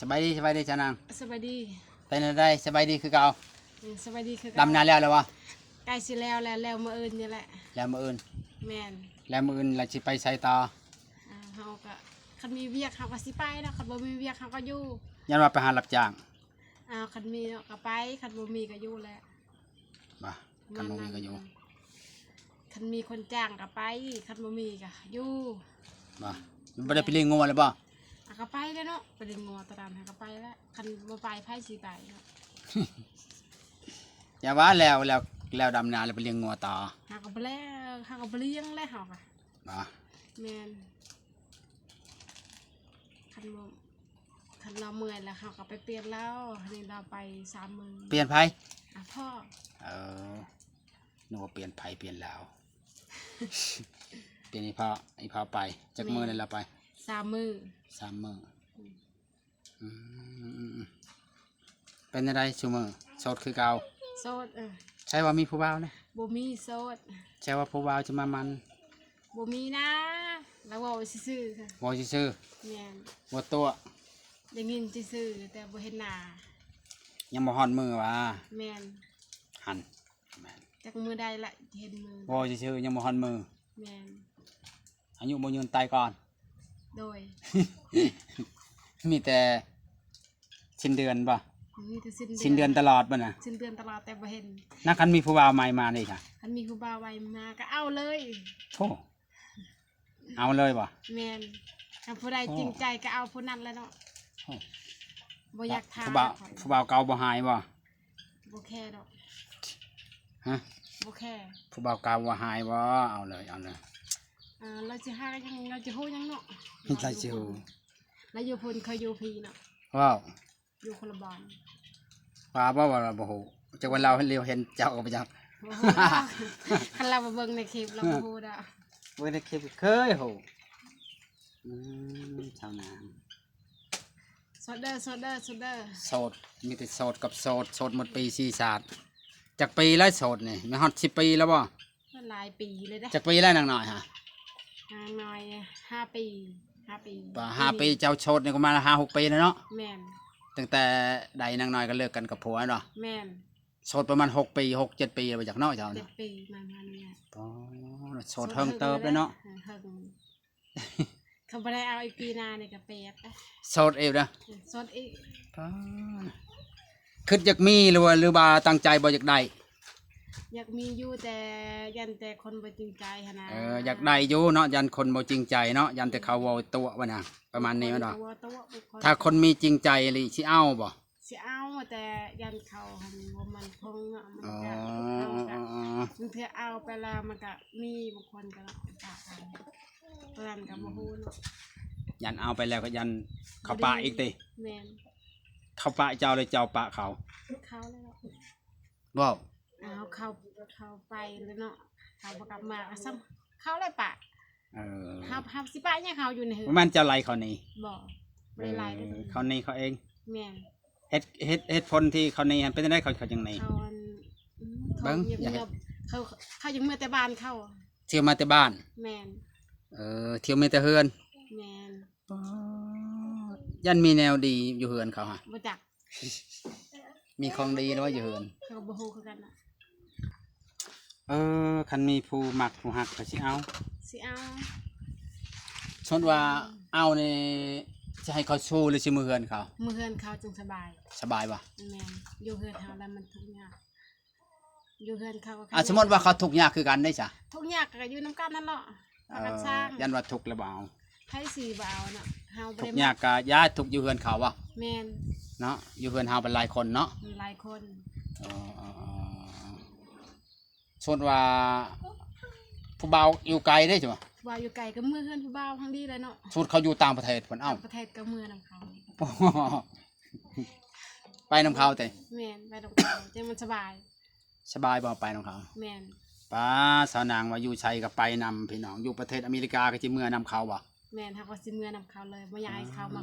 สบายดีจ้านางสบายดีเป็นอะไรสบายดีคือเก่าสบายดีคือดำนาแล้ววะใกล้สิแล้วมื้ออื่นนี่แหละแล้วมื้ออื่นแม่นแล้วมื้ออื่นเราสิไปใส่ต่อเฮาก็คันมีเวียกเฮาก็สิไปเนาะคันบ่มีเวียกเฮาก็อยู่ยันว่าไปหารับจ้างคันมีเนาะก็ไปคันบ่มีก็อยู่แหละบ่คันบ่มีก็อยู่คันมีคนจ้างก็ไปคันบ่มีก็อยู่บ่ได้ไปเลี้ยงงัวเลยบ่ก็ไปแล้วเนาะไปเลี้ยงงัวตะดำก็ไปแล้วคันบ่ไปไผสิไปเนาะ อย่าว่าแล้วดำนาแล้วไปเลี้ยงงัวต่อเฮาก็บ่แล้วเฮาก็บ่เลี้ยงแล้วเฮาก็บ่แม่นคันเราเมื่อยแล้วเฮาก็ไปเปลี่ยนแล้วนี่เราไป3 มื้อเปลี่ยนไผพ่อนึกว่าเปลี่ยนไผเปลี่ยนแล้ว เปลี่ยนอีพาไปจักมื้อเลยเราไป3 มื้อ3 มื้อเป็นอะไรซุมื้อโสดคือเก่าโสดใช่ว่ามีผู้บ่าวนะบ่มีโสดใช่ว่าผู้บ่าวจะมามันบ่มีนะแล้วเว้าซื่อๆค่ะเว้าซื่อแม่นบ่ตัวได้ยินซื่อๆแต่บ่เห็นหน้ายังบ่ฮอดมือว่าแม่นหั่นแม่นจักมือใดละเห็นมือเว้าซื่อๆยังบ่ฮอดมือแม่นอายุบ่ยืนตายก่อน โดย มีแต่สิ้นเดือนบ่มีแต่สิ้นเดือนตลอดบ่น่ะสิ้นเดือนตลอดแต่บ่เห็นนักคันมีผู้บ่าวใหม่มานี่ค่ะคันมีผู้บ่าวใหม่มาก็เอาเลยโธ่เอาเลยบ่แม่นถ้าผู้ใดจริงใจก็เอาผู้นั้นแหละเนาะบ่อยากถามผู้บ่าวเก่าบ่หายบ่บ่แค่ดอกฮะบ่แค่ผู้บ่าวเก่าบ่หายบ่เอาเลยเราสิหายังเราจะฮู้ยังเนาะมีใครสิฮู้แล้วอยู่พุ่นเขาอยู่พี่เนาะว้าวอยู่คนละบ้านว่าบ่บ่ฮู้จักว่าเราเห็นเจ้าก็บ่จักคันเราเบิ่งในคลิปเราบ่ฮู้ดอกเบิ่งในคลิปเคยฮู้ชาวนางโสดเด้อโสดมีแต่โสดกับโสดหมดปี4ศาสตร์จักปีแล้วโสดนี่มีฮอด10 ปีแล้วบ่หลายปีเลยเด้จักปีแล้วนางน้อยฮะนางน้อย5 ปีป่า5 ปีเจ้าโสดนี่ก็มา5-6 ปีแล้วเนาะแม่นตั้งแต่ใดนางน้อยก็เลิกกันกับผัวเนาะแม่นโสดประมาณ6 ปี6-7 ปีไปจากเนาะเจ้านี่7 ปีประมาณนี้อ๋อโสดเฮิงเติบเลยเนาะเขาบ่ได้เอาอีกปีหน้านี่ก็เปดโสดเอวนะโสดอีกคิดอยากมีหรือว่าตั้งใจบ่อยากได้อยากมีอยู่แต่ยันแต่คนบ่จริงใจหั่นนะอยากได้อยู่เนาะยันคนบ่จริงใจเนาะยันแต่เขาเว้าตัวว่าน่ะประมาณนี้แม่นบ่ถ้าคนมีจริงใจลิสิเอาบ่สิเอาแต่ยันเขาหั่นบ่มันคงเนาะมันก็มันเพื่อเอาไปแล้วมันก็มีบางคนก็ปะกันตอนนั้นก็บ่ฮู้เนาะยันเอาไปแล้วก็ยันเขาปะอีกติแม่นเขาปะเจ้าเลยเจ้าปะเขาแล้วบ่เขาไปเลยเนาะเขาบ่กลับมาซ้ำเขาเลยปะเฮาสิปะยังเขาอยู่ในหื้อมันจะไล่เขานี่บ่ได้ไล่เขานี่เขาเองแม่นเฮ็ดผลที่เขานี่เป็นได้เขาจังได๋เบิ่งเขายังมาแต่บ้านเขาเที่ยวมาแต่บ้านแม่นเที่ยวมาแต่เฮือนแม่นยันมีแนวดีอยู่เฮือนเขาฮะบ่จักมีของดีแล้วอยู่เฮือนเขาบ่ฮู้คือกันน่ะคันมีผู้มักผู้ฮักก็สิเอาชนว่าเอานี่จะให้เขาสู้หรือสิมือเฮือนเขามือเฮือนเขาจึงสบายบ่แม่นอยู่เฮือนเฮาแล้วมันทุกข์ยากอยู่เฮือนเขาก็สมมุติว่าเขาทุกข์ยากคือกันได้จ้ะทุกข์ยากก็อยู่นำกันนั่นเนาะกันสร้างยันว่าทุกข์แล้วบ่เอาไผสิบ่เอาเนาะเฮาบ่ได้ทุกข์ยากก็ย้ายทุกข์อยู่เฮือนเขาบ่แม่นเนาะอยู่เฮือนเฮาเป็นหลายคนเนาะหลายคนสมมุติว่าผู้บ่าวอยู่ไกลได้จ้ะผู้บ่าวอยู่ไกลก็มือเฮือนผู้บ่าวทางดีเลยเนาะสมมุติเขาอยู่ต่างประเทศเพิ่นเอาประเทศก็มือนำเขาไปนำเขาแต่แม่นไปนำเขาจังมันสบายบ่ไปนำเขาแม่นป้าสาวนางว่าอยู่ไสก็ไปนำพี่น้องอยู่ประเทศอเมริกาก็สิเมื่อนำเขาบ่แม่นเฮาก็สิเมื่อนำเขาเลยบ่อยากให้เขามา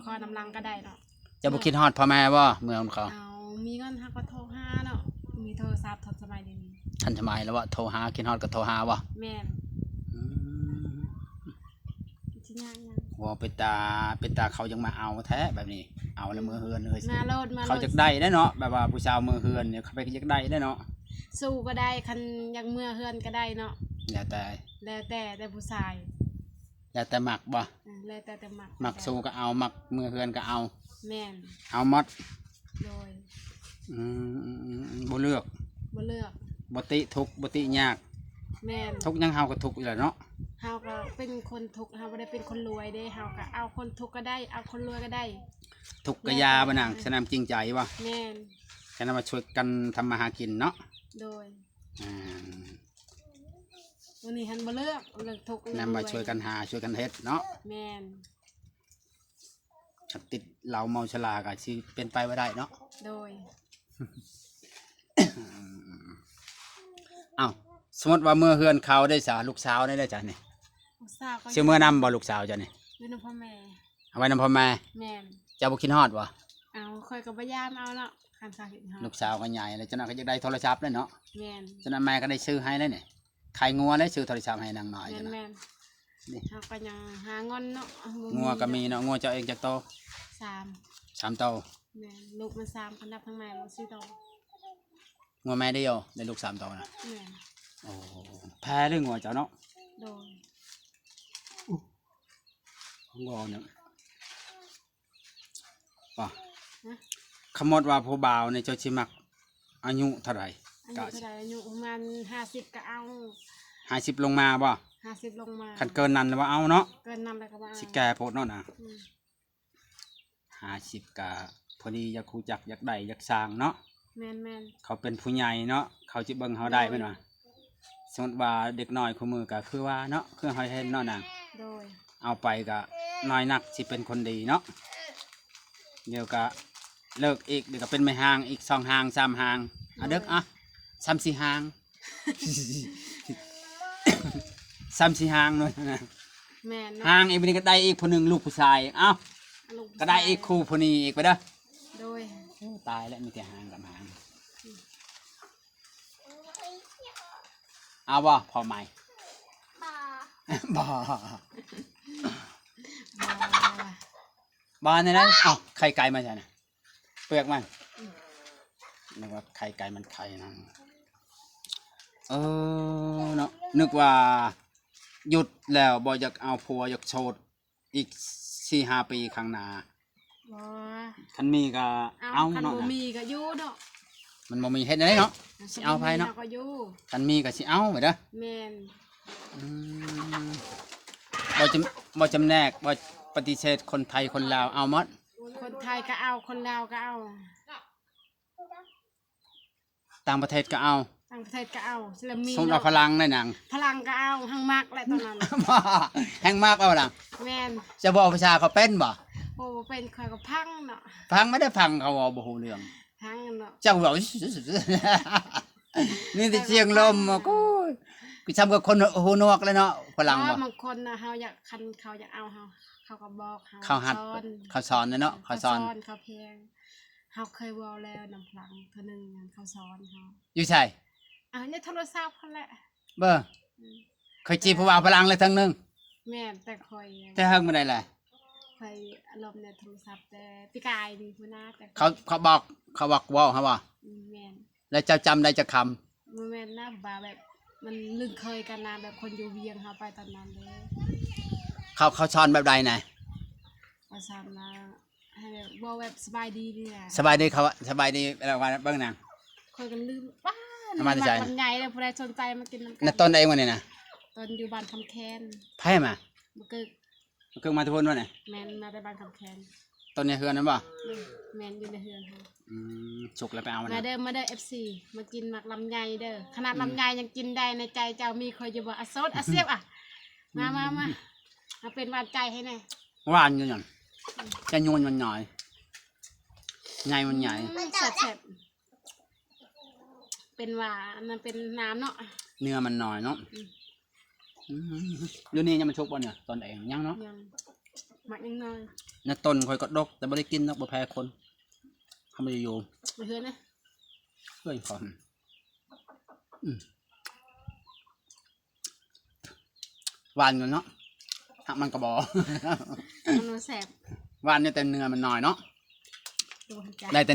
ขอนำลังก็ได้เนาะจะบ่คิดฮอดพ่อแม่บ่เมื่อนำเขามีเงินเฮาก็โทรหาเนาะมีโทรศัพท์ทันสมัยนี้ทันสมัยแล้วว่าโทรหาคิดฮอดก็โทรหาบ่แม่นสิยากโ ว่าเป็นตาเขายังมาเอาแท้แบบนี้เอาในมือเฮือนเลย มาโลดมาโล เขา ด จะได้ได้เนาะแบบว่าผู้ชาวมือเฮือนเนี่ยเขาไปจะได้ได้เนาะ สู้ก็ได้คันอยังเมื่อเฮือนก็ได้เนาะ แล้วแต่ แล้วแต่ผู้ชาย แล้วแต่หมักบ่ แล้วแต่หมัก หมักสู้ก็เอาหมักมือเฮือนก็เอา แม่น เอาหมด โดย บ่เลือก บ่เลือก บ่ติทุกข์บ่ติยาก แม่น ทุกข์ยังเฮาก็ทุกข์อยู่แหละเนาะ เฮาก็เป็นคนทุกข์เฮาบ่ได้เป็นคนรวยเด้เฮาก็เอาคนทุกข์ก็ได้เอาคนรวยก็ได้ ทุกข์กะยาบ่นางสนามจริงใจบ่ แม่น แค่นั้นมาช่วยกันทำมาหากินเนาะ โดย อ่า วันนี้หันบ่เลือกเลือกทุกข์เลือก นำมาช่วยกันหาช่วยกันเฮ็ดเนาะ แม่น ถ้าติดเหล้าเมาชราก็สิเป็นไปบ่ได้เนาะ โดย อ้าวสมมติว่าเมื่อเฮือนเขาได้สาลูกสาวได้จ้ะนี่ ลูกสาวก็ ชื่อเมื่อนำบ่ลูกสาวจ้ะนี่ อยู่นำพ่อแม่ เอาไว้นำพ่อแม่ แม่น เจ้าบ่คิดฮอดบ่ เอาค่อยก็บ่ยามเอาเนาะคันสาเห็นเฮา ลูกสาวก็ใหญ่แล้วฉะนั้นก็จะได้โทรศัพท์เลยเนาะ แม่น ฉะนั้นแม่ก็ได้ซื้อให้เลยนี่ขายงัวแล้วซื้อโทรศัพท์ให้นางน้อย แม่ จ้ะ น นะ แม่น นี่ เฮาก็ยังหาเงินเนาะบ่ งัวก็มีเนาะงัวเจ้าเองจักโต สาม 3โต แม่นลูกมันสามคนนับทั้งแม่บ่สิโต งัวแม่เดียวได้ลูก3โตนะ แม่น โอ้แพ้เรื่องงัวเจ้าเนาะ โดย งัวเนี่ยป่ะ นะ ขมดว่าผู้บ่าวในเจ้าชิมักอายุเท่าไหร่ อายุเท่าไหร่อายุประมาณ50ก็เอา 50ลงมาบ่ 50ลงมา คันเกินนั้นว่าเอาเนาะ เกินนำแล้วก็บ่เอา สิแก่โพดเนาะนะ อืม 50กะพอดีอยากคูจักอยากได้อยากสร้างเนาะ แม่นแม่น เขาเป็นผู้ใหญ่เนาะเขาจิเบิ่งเขาได้แม่นว่าสมมติว่าเด็กน้อยคู่มือก็คือว่าเนาะคือเฮาเห็นเนาะนาง โดย เอาไปก็น้อยนักสิเป็นคนดีเนาะเดี๋ยวก็เลิกอีกเดี๋ยวก็เป็นไม่ห่างอีก2ห่าง3ห่างอ่ะเด็กอ่ะ3 4ห่าง 3 4ห่างเลยนะ แม่นเนาะ ห่างอีกบัดนี้ก็ได้อีกผู้หนึงลูกผู้ชายเอ้า ลูผู้ ก็ได้อีกคู่ผู้นี้อีกไปเด้อ โดย ตายแล้วมีแต่ห่างกับห่างเอาบ่พอไหม บ่ บ้านนี่นะเอ้าไข่ไก่มาใช่ไหมเปลือกมันนึกว่าไข่ไก่มันไข่นั่นเนาะนึกว่าหยุดแล้วบ่อยากเอาผัวอยากโสดอีก4-5 ปีข้างหน้า บ่ คันมีก็เอา คัน เนาะ บ่ นะ มีก็อยู่เนาะ มันบ่มีเฮ็ดได้เนาะ สิเอาไผเนาะ ก็อยู่ คันมีก็สิเอาไปเด้อ แม่น อืมบ่จำแนกบ่ปฏิเสธคนไทยคนลาวเอาหมด คนไทยก็เอาคนลาวก็เอา ต่างประเทศก็เอา ต่างประเทศก็เอาแล้วมี สมเรา เนาะ พลังในหนัง พลังก็เอาหังมักแหละตอนนั้น แห้งมากเอาล่ะ แม่น จะบอกภาษาเขาเป็นบ่ โอ้เป็นข่อยก็พังเนาะ ฟังไม่ได้ฟังเขาบอกบ่ฮู้เรื่อง พังเนาะ เจ้าบอก นี่แต่เสียงลมอ่ะกูคือซ้ำกับคนหูหนวกเลยเนาะฝรั่งบ่ บางคนน่ะเฮาอยากคันเขาอยากเอาเฮาเขาก็บอกเฮา เขาหัด สอน เขาสอนเนาะเขาสอน เขาเพลงเฮาเคยเว้าแล้วนำพลังเทื่อหนึงเขาสอนเฮา อยู่ใช่ ในโทรศัพท์เขาแหละ เบ้อเคยจีบผู้บ่าวพลังเลยทั้งหนึง แม่นแต่คอย แต่เฮิงบ่ได้แหละ คอยอารมณ์ในโทรศัพท์แต่พี่กายนี่พุ่นนะแต่ เขาบอกเว้าเฮาบ่ แม่น แล้วเจ้าจำได้จักคำ บ่แม่นนะบ่าแบบมันลึกเคยกันนะแบบคนอยู่เวียงเฮาไปตอนนั้นเด้ เขาสอนแบบใดน่ะ ว่าซ้ำนะให้แบบบ่แบบสบายดีนี่แหละ สบายดีเขาสบายดีแล้วว่าเบิ่งนาง คอยกันลืมป้า เอามาแต่ใจ ลำไยเลยผู้ใดสนใจมากินน้ำกั น่ะต้นเองวันนี้น่ะ ตอนอยู่บ้านคำแคน ไผมา บ่เกิด เครื่องมาทุกคนว่าน่ะ แม่นมาได้บ้านคำแคน ต้นนี้เฮือนนั่นบ่ แม่นอยู่ในเฮือนเฮา สุกแล้วไปเอา มา นะ เด้อมาเด้อ FC มากินหมักลำไยเด้อขนาดลำไยยังกินได้ในใจเจ้ามีคอยอยู่บ่อะโซดอะเสียบอ่ะมามาเป็นหวานใจให้แน่ หวานอยู่หย่อนจะโยนมันหน่อยใหญ่มันใหญ่ แซ่บๆเป็นหวานมันเป็นน้ำเนาะ เนื้อมันหน่อยเนาะเดี๋ยวนี้ยังมันชุกบ่เนี่ยตอนเองยังเนาะ ยังหมักยังน้อย ในต้นคอยก็ดกแต่บ่ได้กินเนาะบ่แพ้คนเขาไม่ได้อยู่ มาเฮือนนะ เพื่อนก่อนหวานอยู่เนาะ ถ้ามันกระบอก มันบ่แซ่บ ว่านเนี่ยแต่เนื้อมันน้อยเนาะ ตัวหันใจ ได้แต่